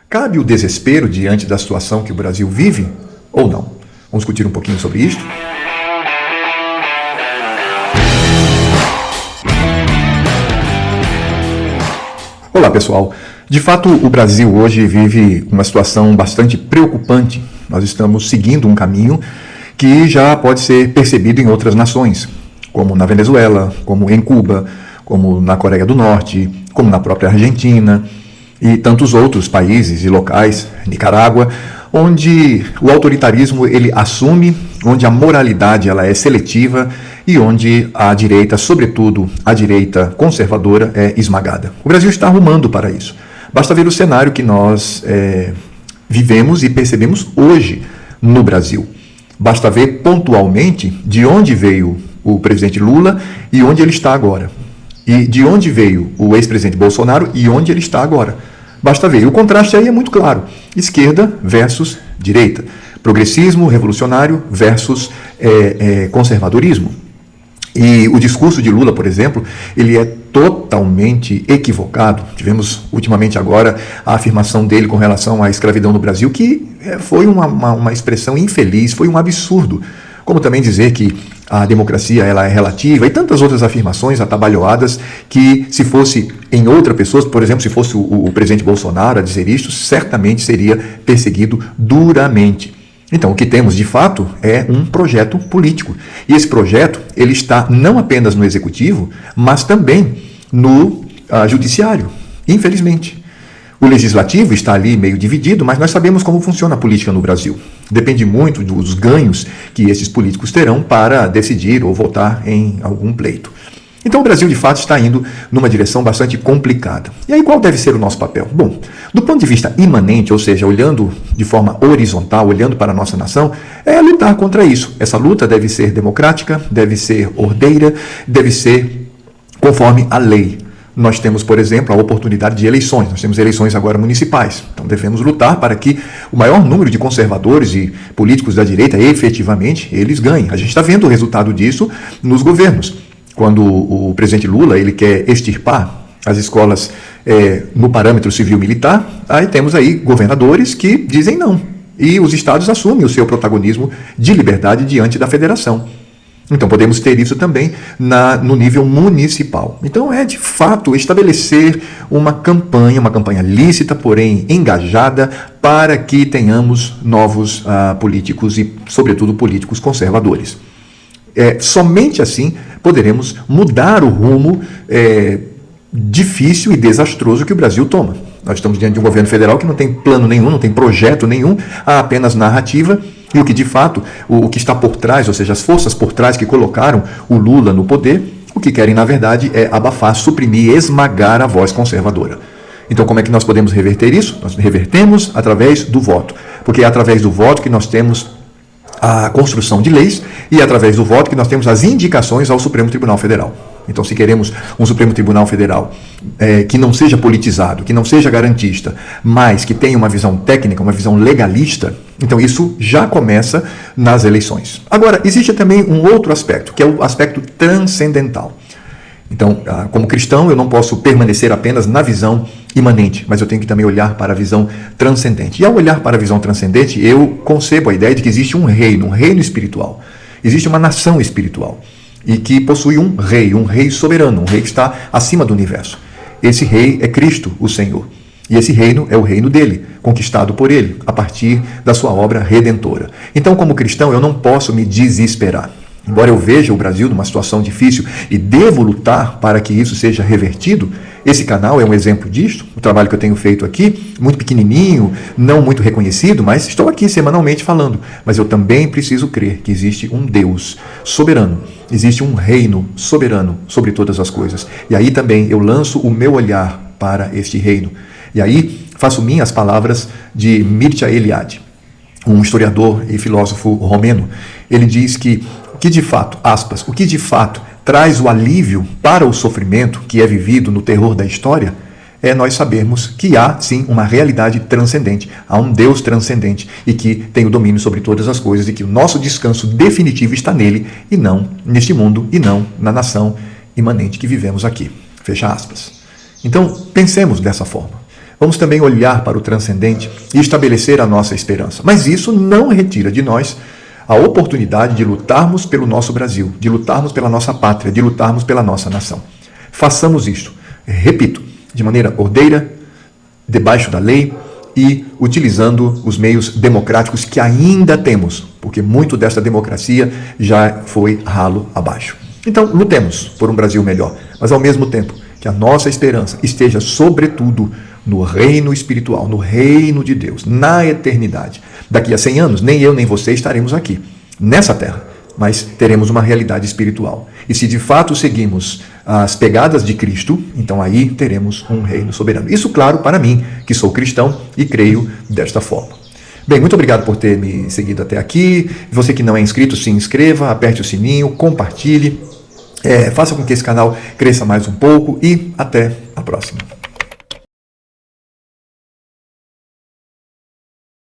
Cabe o desespero diante da situação que o Brasil vive ou não? Vamos discutir um pouquinho sobre isto? Olá, pessoal. De fato, o Brasil hoje vive uma situação bastante preocupante. Nós estamos seguindo um caminho que já pode ser percebido em outras nações, como na Venezuela, como em Cuba, como na Coreia do Norte, como na própria Argentina e tantos outros países e locais, Nicarágua, onde o autoritarismo ele assume, onde a moralidade ela é seletiva e onde a direita, sobretudo a direita conservadora, é esmagada. O Brasil está arrumando para isso. Basta ver o cenário que nós vivemos e percebemos hoje no Brasil. Basta ver pontualmente de onde veio o presidente Lula e onde ele está agora. E de onde veio o ex-presidente Bolsonaro e onde ele está agora. Basta ver. E o contraste aí é muito claro. Esquerda versus direita. Progressismo revolucionário versus conservadorismo. E o discurso de Lula, por exemplo, ele é totalmente equivocado. Tivemos ultimamente agora a afirmação dele com relação à escravidão no Brasil, que foi uma expressão infeliz, foi um absurdo. Como também dizer que a democracia ela é relativa e tantas outras afirmações atabalhoadas que se fosse em outra pessoa, por exemplo, se fosse o presidente Bolsonaro a dizer isto, certamente seria perseguido duramente. Então, o que temos de fato é um projeto político. E esse projeto ele está não apenas no executivo, mas também no judiciário, infelizmente. O legislativo está ali meio dividido, mas nós sabemos como funciona a política no Brasil. Depende muito dos ganhos que esses políticos terão para decidir ou votar em algum pleito. Então o Brasil, de fato, está indo numa direção bastante complicada. E aí qual deve ser o nosso papel? Bom, do ponto de vista imanente, ou seja, olhando de forma horizontal, olhando para a nossa nação, é lutar contra isso. Essa luta deve ser democrática, deve ser ordeira, deve ser conforme a lei. Nós temos, por exemplo, a oportunidade de eleições. Nós temos eleições agora municipais. Então devemos lutar para que o maior número de conservadores e políticos da direita, efetivamente, eles ganhem. A gente está vendo o resultado disso nos governos. Quando o presidente Lula ele quer extirpar as escolas no parâmetro civil-militar, aí temos aí governadores que dizem não. E os estados assumem o seu protagonismo de liberdade diante da federação. Então, podemos ter isso também no nível municipal. Então, é de fato estabelecer uma campanha lícita, porém engajada, para que tenhamos novos políticos e, sobretudo, políticos conservadores. Somente assim poderemos mudar o rumo difícil e desastroso que o Brasil toma. Nós estamos diante de um governo federal que não tem plano nenhum, não tem projeto nenhum, há apenas narrativa. E o que de fato, o que está por trás, ou seja, as forças por trás que colocaram o Lula no poder, o que querem na verdade é abafar, suprimir, esmagar a voz conservadora. Então como é que nós podemos reverter isso? Nós revertemos através do voto, porque é através do voto que nós temos a construção de leis e é através do voto que nós temos as indicações ao Supremo Tribunal Federal. Então, se queremos um Supremo Tribunal Federal que não seja politizado, que não seja garantista, mas que tenha uma visão técnica, uma visão legalista, então isso já começa nas eleições. Agora, existe também um outro aspecto, que é o aspecto transcendental. Então, como cristão, eu não posso permanecer apenas na visão imanente, mas eu tenho que também olhar para a visão transcendente. E ao olhar para a visão transcendente, eu concebo a ideia de que existe um reino espiritual. Existe uma nação espiritual. E que possui um rei soberano, um rei que está acima do universo. Esse rei é Cristo, o Senhor. E esse reino é o reino dele, conquistado por ele, a partir da sua obra redentora. Então, como cristão, eu não posso me desesperar. Embora eu veja o Brasil numa situação difícil e devo lutar para que isso seja revertido, esse canal é um exemplo disto. O trabalho que eu tenho feito aqui, muito pequenininho, não muito reconhecido, mas estou aqui semanalmente falando. Mas eu também preciso crer que existe um Deus soberano, existe um reino soberano sobre todas as coisas. E aí também eu lanço o meu olhar para este reino. E aí faço minhas palavras de Mircea Eliade, um historiador e filósofo romeno. Ele diz que de fato, aspas, o que de fato traz o alívio para o sofrimento que é vivido no terror da história é nós sabermos que há, sim, uma realidade transcendente, há um Deus transcendente e que tem o domínio sobre todas as coisas e que o nosso descanso definitivo está nele e não neste mundo e não na nação imanente que vivemos aqui. Fecha aspas. Então, pensemos dessa forma. Vamos também olhar para o transcendente e estabelecer a nossa esperança. Mas isso não retira de nós a oportunidade de lutarmos pelo nosso Brasil, de lutarmos pela nossa pátria, de lutarmos pela nossa nação. Façamos isto, repito, de maneira ordeira, debaixo da lei e utilizando os meios democráticos que ainda temos, porque muito dessa democracia já foi ralo abaixo. Então, lutemos por um Brasil melhor, mas ao mesmo tempo que a nossa esperança esteja sobretudo no reino espiritual, no reino de Deus, na eternidade. Daqui a 100 anos, nem eu nem você estaremos aqui, nessa terra, mas teremos uma realidade espiritual. E se de fato seguimos as pegadas de Cristo, então aí teremos um reino soberano. Isso, claro, para mim, que sou cristão e creio desta forma. Bem, muito obrigado por ter me seguido até aqui. Você que não é inscrito, se inscreva, aperte o sininho, compartilhe, faça com que esse canal cresça mais um pouco e até a próxima.